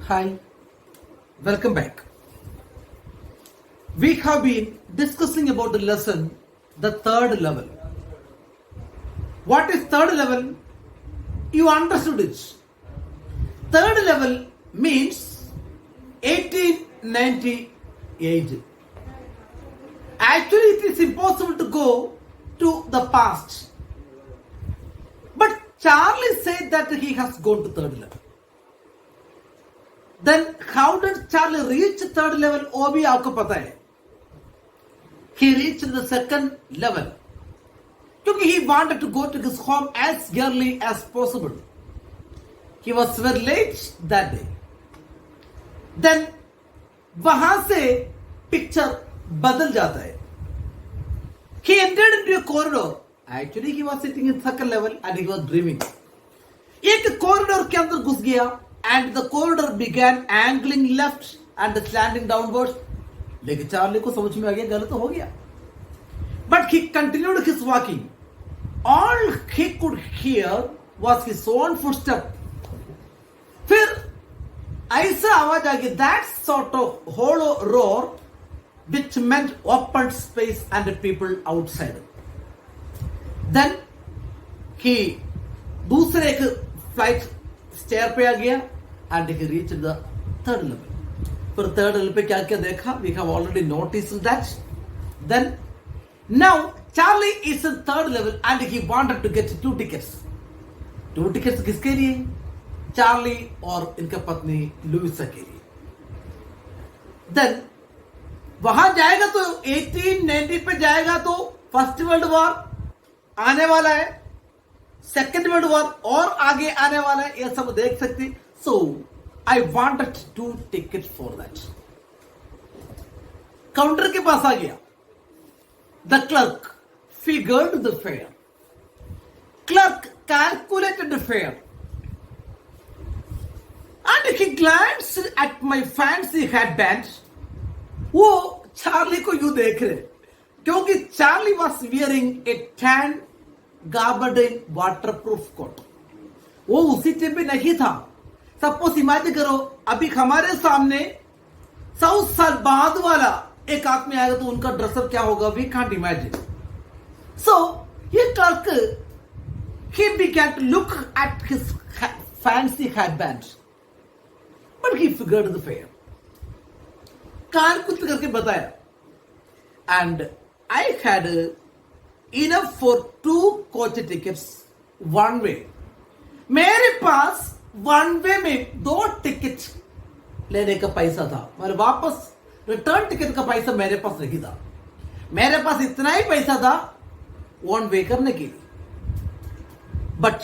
Hi, welcome back. We have been discussing about the lesson, the third level. What is third level? You understood it. Third level means 1898. Actually, it is impossible to go to the past. But Charlie said that he has gone to third level. Then how did Charlie reach third level? वो भी आपको पता है. He reached the second level. क्योंकि he wanted to go to his home as early as possible. He was very late that day. Then वहां से picture बदल जाता है. He entered into a corridor. Actually, he was sitting in second level and he was dreaming. एक corridor के अंदर घुस गया. And the corridor began angling left and slanting downwards. लेकिन चार्ली को समझ में आ गया गलत हो गया. But he continued his walking. All he could hear was his own footstep. फिर ऐसा आवाज आ गया, that sort of hollow roar, which meant open space and people outside. Then he दूसरे एक फ्लाइट स्टेयर पे आ गया and he reached the third level. फिर third level पे क्या क्या देखा? We have already noticed that. Then now Charlie is in third level and he wanted to get two tickets. Two tickets किसके लिए? Charlie और इनका पत्नी लुइसा के लिए. Then वहां जाएगा तो 1890 पे जाएगा तो फर्स्ट वर्ल्ड वॉर आने वाला है, सेकेंड वर्ल्ड वॉर और आगे आने वाला है, ये सब देख सकते. So I wanted two tickets for that. Counter के पास आ गया. The clerk figured the fare. Clerk calculated the fare. And he glanced at my fancy headband. वो चार्ली को यूं देख रहे क्योंकि Charlie was wearing a tan gabardine waterproof coat. वो उसी टाइम पे नहीं था. सपोज इमेजिन करो अभी हमारे सामने 100 साल बाद वाला एक आदमी आएगा तो उनका ड्रेसअप क्या होगा? We can't imagine. सो ये clerk he began to look at his fancy headband, but he figured the fare. calculate करके बताया. And I had enough for 2 coach tickets one way. मेरे पास वन वे में 2 ticket लेने का पैसा था. मेरे वापस रिटर्न टिकट का पैसा मेरे पास नहीं था. मेरे पास इतना ही पैसा था वन वे करने के लिए. But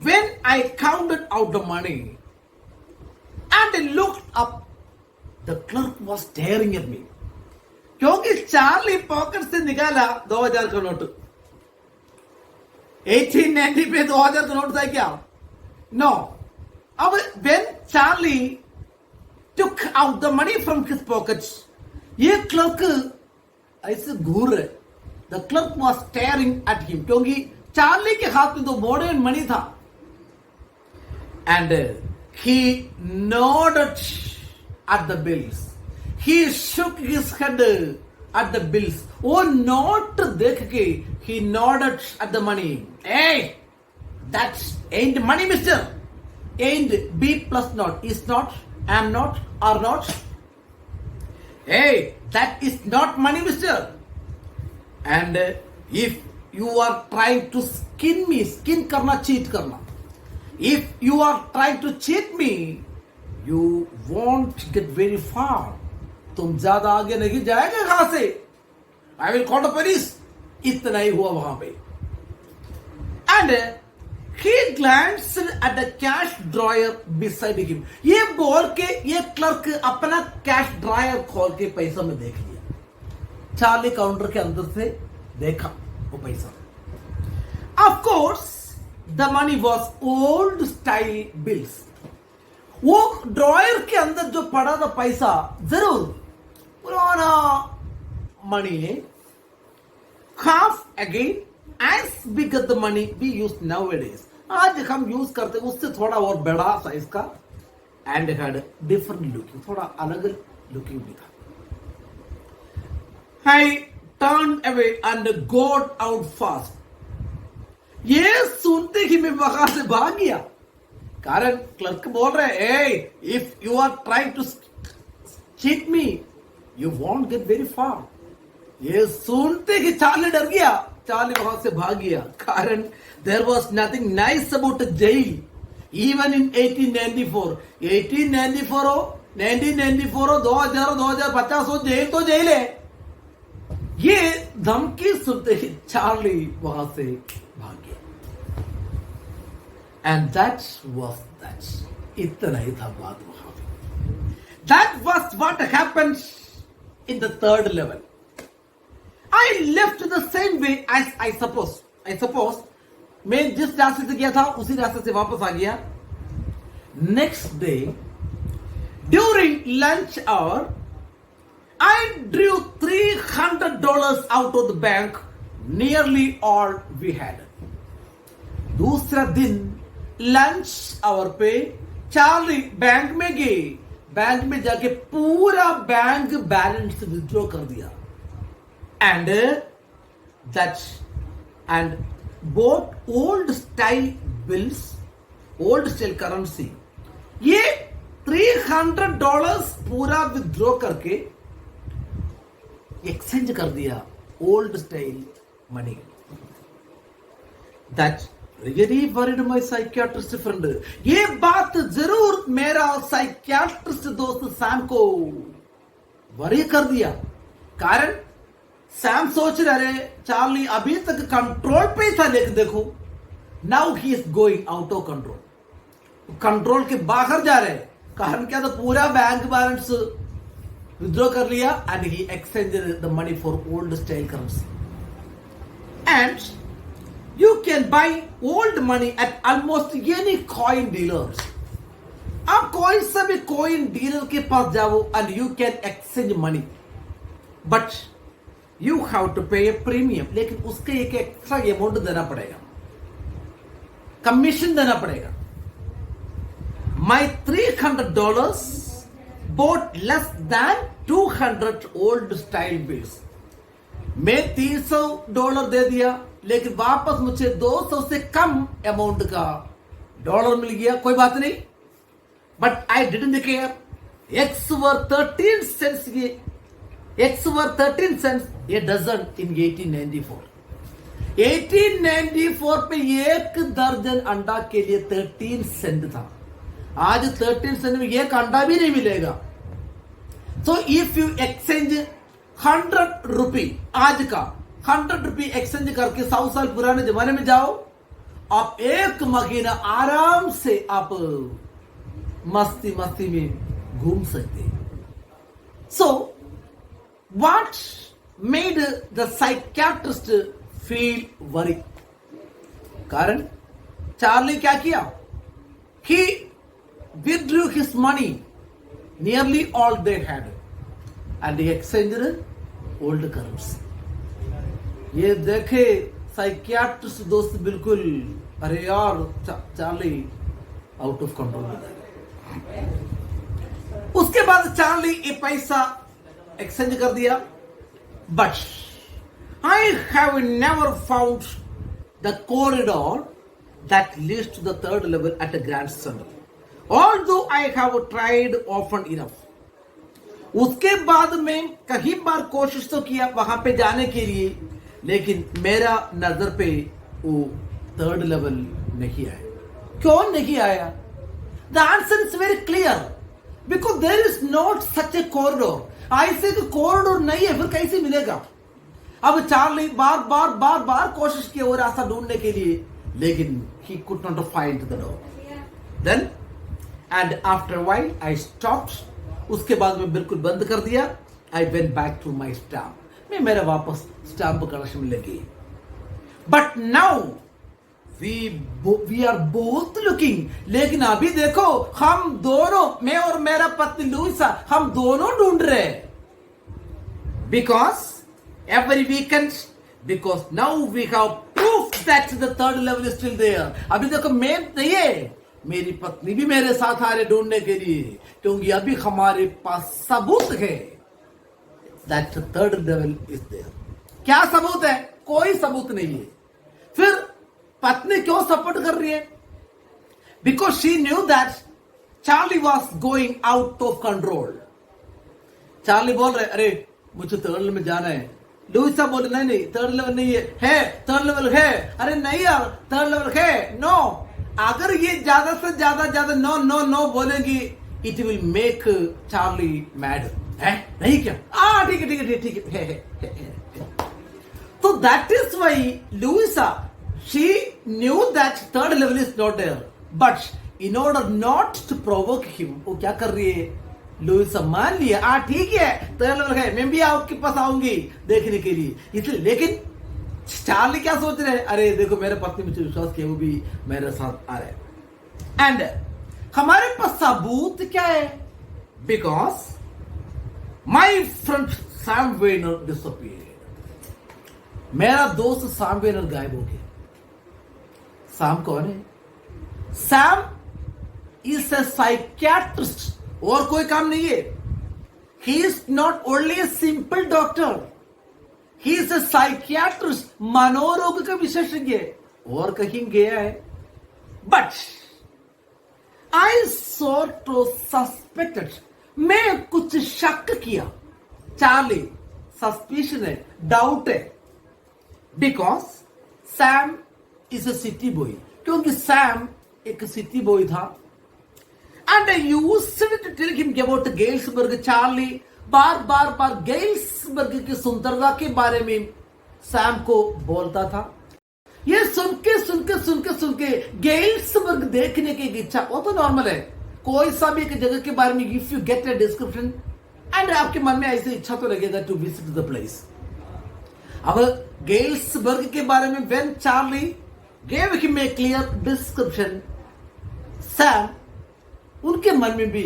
when I counted out the money and looked up, the clerk was staring at me. क्योंकि चार्ली पॉकेट से निकाला 2000 का नोट. 1890 पे 2000 का नोट था क्या? नो. अब when Charlie took out the money from his pockets, ये क्लर्क ऐसे घूर रहे. The clerk was staring at him क्योंकि चार्ली के हाथ में तो मॉडर्न मनी था. And he nodded at the bills. He shook his head at the bills. वो नोट देख के he nodded at the money. Hey, that ain't money, mister. Ain't B plus not, is not, am not, are not. Hey, that is not money, mister. And if you are trying to skin me, skin karna, cheat karna. If you are trying to cheat me, you won't get very far. तुम ज्यादा आगे नहीं जाएगा कहां से? I will call the police. इतना ही हुआ वहां पे. And he glanced at the cash drawer beside him. ये बोल के ये क्लर्क अपना कैश ड्रायर खोल के पैसा में देख लिया. चार्ली काउंटर के अंदर से देखा वो पैसा. Of course, the money was old style bills. वो ड्रायर के अंदर जो पड़ा था पैसा जरूर पुराना मनी है. Half again as big as the money we use nowadays. आज हम यूज करते हैं उससे थोड़ा और बड़ा साइज का and had different looking, थोड़ा अलग looking भी था. I turned away and got out fast. ये सुनते ही मैं वहां से भाग गया. कारण क्लर्क बोल रहे हैं, hey, if you are trying to cheat me, you won't get very far. ये सुनते ही चार्ली डर गया. चार्ली वहां से भाग गया. कारण there was nothing nice about a jail. Even in 1894, 1894 हो, 1994 हो, 2000 हो, 2050 हो, जेल तो जेल है. ये धमकी सुनते ही चार्ली वहां से भाग गया. And that was that. इतना ही था बात वहां पे. That was what happened in the third level. I left the same way as I suppose. मैं जिस रास्ते से गया था उसी रास्ते से वापस आ गया. Next day, during lunch hour, I drew $300 out of the bank, nearly all we had. दूसरा दिन लंच आवर पे चार्ली बैंक में गई. बैंक में जाके पूरा बैंक बैलेंस विथड्रॉ कर दिया. And bought old style bills, old style currency. ये $300 पूरा विथड्रॉ करके एक्सचेंज कर दिया old style money. That really worried my psychiatrist friend. ये बात जरूर मेरा साइकियाट्रिस्ट दोस्त सैम को वरी कर दिया. कारण सैम सोच रहे चार्ली अभी तक कंट्रोल पे था, लेकिन देखो now he is going out of control. Control के बाहर जा रहे. कारण क्या था, पूरा बैंक बैलेंस विथड्रॉ कर लिया and he exchanged the money for old style currency. And you can buy old money at almost any coin dealers. आप कोई सा भी coin dealer के पास जाओ and you can exchange money, but you have to pay a premium. लेकिन उसके एक extra amount देना पड़ेगा, कमीशन देना पड़ेगा. My $300 bought less than 200 old style bills. मैं $300 दे दिया, लेकिन वापस मुझे 200 से कम अमाउंट का डॉलर मिल गया. कोई बात नहीं, but I didn't care. X were 13 cents. X were 13 cents a dozen in 1894. 1894 पे एक दर्जन अंडा के लिए 13 सेंट था. आज 13 सेंट में एक अंडा भी नहीं मिलेगा. सो इफ यू एक्सचेंज 100 रुपी, आज का 100 रुपी एक्सचेंज करके 100 साल पुराने जमाने में जाओ, आप एक महीना आराम से आप मस्ती मस्ती में घूम सकते हैं. So what made the psychiatrist feel worry? कारण चार्ली क्या किया? ही withdrew his money, nearly all they had, and he exchanged old currency. ये देखे साइकियाट्रिस्ट दोस्त बिल्कुल, अरे यार चार्ली आउट ऑफ कंट्रोल हो जाएगा. उसके बाद चार्ली ये पैसा एक्सचेंज कर दिया. But I have never found the corridor that leads to the third level at a grand centre, although I have tried often enough. उसके बाद में कई बार कोशिश तो किया वहां पे जाने के लिए, लेकिन मेरा नजर पे वो थर्ड लेवल नहीं आया. क्यों नहीं आया? The answer is very clear, because there is not such a corridor. ऐसे तो कॉरिडोर नहीं है, फिर कैसे मिलेगा? अब चार्ली बार बार बार बार कोशिश किया वो रास्ता ढूंढने के लिए, लेकिन he could not find the door. Then and after while I stopped. उसके बाद में बिल्कुल बंद कर दिया. I went back to my stamp. मैं मेरा वापस स्टैम्प कलेक्शन में लगी. But now we are both looking. लेकिन अभी देखो हम दोनों, मैं और मेरा पत्नी लुइसा, हम दोनों ढूंढ रहे. Because every weekend, because now we have proof that the third level is still there. अभी देखो मैं नहीं है, मेरी पत्नी भी मेरे साथ आ रहे ढूंढने के लिए, क्योंकि अभी हमारे पास सबूत है that third devil is there. क्या सबूत है? कोई सबूत नहीं है. फिर पत्नी क्यों सपोर्ट कर रही है? Because she knew that Charlie was going out of control. Charlie बोल रहे, अरे मुझे थर्ड लेवल में जाना है. लुइसा बोले, नहीं थर्ड लेवल नहीं है थर्ड लेवल है. अरे नहीं यार, थर्ड लेवल है. नो, अगर ये ज्यादा से ज्यादा नो नो नो बोलेंगी, it will make Charlie mad. है नहीं क्या? ठीक है. तो that is why Louisa, she knew that third level is not there, but in order not to provoke him, वो क्या कर रही है? लुइसा मान लिया, ठीक है थर्ड लेवल है, मैं भी आपके पास आऊंगी देखने के लिए. इसलिए लेकिन चार्ली क्या सोच रहे हैं? अरे देखो मेरे पत्नी मुझे विश्वास किया, वो भी मेरे साथ आ रहे हैं. एंड हमारे पास सबूत क्या है? Because my friend Sam Vanern disappeared. मेरा दोस्त सैम वेनर गायब हो गया. सैम कौन है? सैम इज ए साइकियाट्रिस्ट, और कोई काम नहीं है. He is not only a simple doctor, he is a psychiatrist, मनोरोग का विशेषज्ञ, और कहीं गया है. But I sort of suspected, मैं कुछ शक किया. चार्ली सस्पिशन है, डाउट है. Because Sam is a city boy, क्योंकि सैम एक सिटी बॉय था. And I used to tell him about Galesburg. Charlie bar Galesburg की सुंदरता के बारे में सैम को बोलता था. ये सुन के गेल्सबर्ग देखने की इच्छा, वो तो नॉर्मल है. कोई सा भी एक जगह के बारे में if you get a description and आपके मन में ऐसी इच्छा तो लगेगा टू विजिट द प्लेस. अब गेल्सबर्ग के बारे में when Charlie gave him a clear description, Sam उनके मन में भी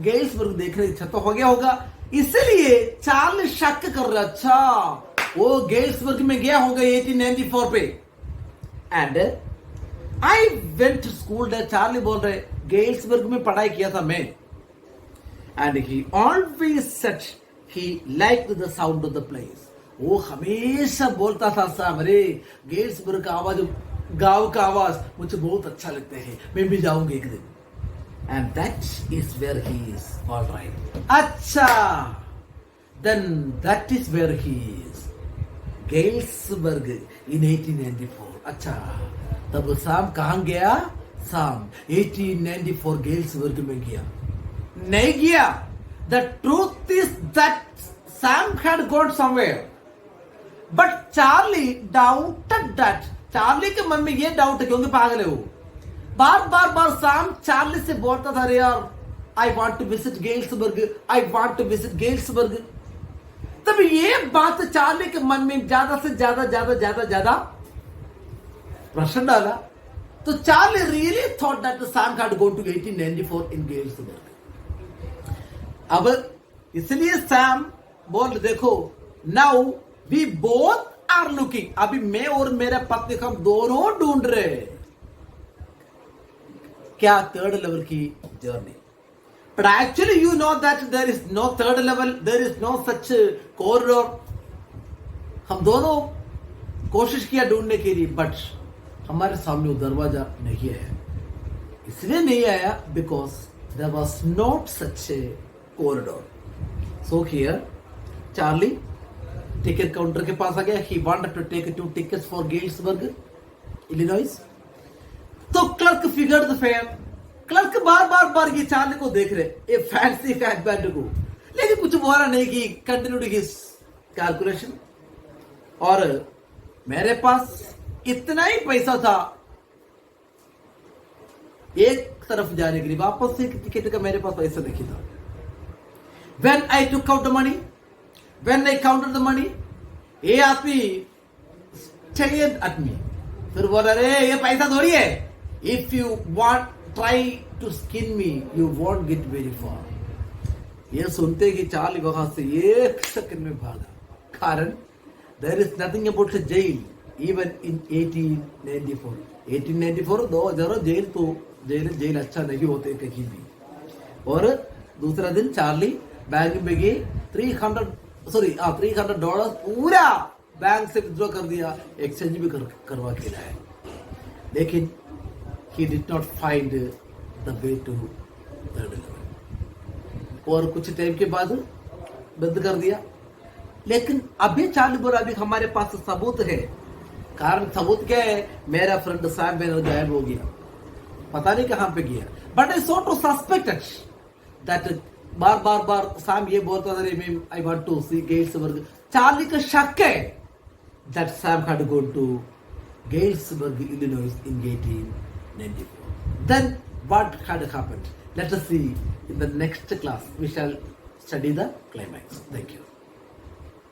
गेल्सबर्ग देखने की इच्छा तो हो गया होगा. इसलिए चार्ली शक कर रहा, अच्छा वो गेल्सबर्ग में गया होगा 1894 पे. And I went to school. Charlie बोल रहे, गेल्सबर्ग में पढ़ाई किया था मैं. And he always said he liked the sound of the place. वो हमेशा बोलता था, साहब अरे गेल्सबर्ग का आवाज, गांव का आवाज मुझे बहुत अच्छा लगता है, मैं भी जाऊंगी एक दिन. And that is where he is. All right. अच्छा, then that is where he is. Galesburg in 1894. अच्छा, तब सैम कहाँ गया? सैम 1894 गेल्सबर्ग में गया? नहीं गया. The truth is that Sam had gone somewhere. But Charlie doubted that. Charlie के मन में ये डाउट है, क्योंकि पागल है वो. बार सैम चार्ली से बोलता था, अरे यार I want to visit Galesburg, I want to visit Galesburg. तब ये बात चार्ली के मन में ज्यादा से ज्यादा प्रश्न डाला. तो Charlie really thought that Sam had gone to 1894 in Galesburg. अब इसलिए सैम बोल, देखो now we both are looking, अभी मैं और मेरा पत्नी हम दोनों ढूंढ रहे हैं क्या? थर्ड लेवल की journey. But actually you know that there is no third level, there is no such corridor. हम दोनों कोशिश किया ढूंढने के लिए, बट हमारे सामने वो दरवाजा नहीं आया. इसलिए नहीं आया because there was not such a corridor. So here Charlie ticket counter के पास आ गया. He wanted to take 2 tickets for Galesburg, Illinois. तो clerk figured the fare. Clerk बार ये चार्ली को देख रहे, ये फैंसी हैडबैंड को, लेकिन कुछ बोला नहीं कि कंटिन्यूड हिज कैलकुलेशन. और मेरे पास इतना ही पैसा था एक तरफ जाने के लिए, वापस से टिकट का मेरे पास पैसा नहीं था. When I took out the money, when I counted the money, ये आदमी stared at me. फिर बोला, रे ये पैसा थोड़ी है. If you want try to skin me, you won't get very far. ये सुनते कि चार्ली वहां से एक सेकंड में भागा. कारण there is nothing about jail even in 1894. 1894 2000 jail तो जेल अच्छा नहीं होते कहीं भी। और दूसरा दिन चार्ली बैंक में गए, $300 पूरा बैंक से विड्रॉ कर दिया, एक्सचेंज भी करवा के लाए, लेकिन he did not find the way to third level। और कुछ टाइम के बाद बंद कर दिया। लेकिन अभी चार्ली बोला अभी हमारे पास सबूत है। कारण सबूत क्या है? मेरा फ्रेंड सैम बैनर गायब हो गया, पता नहीं कहां पे गया। But I sort of suspected that बार सैम ये बोलता था I want to see Galesburg. Charlie का शक है that Sam had gone to Galesburg Illinois in 1894। Then what had happened? Let us see in the next class. We shall study the climax. Thank you.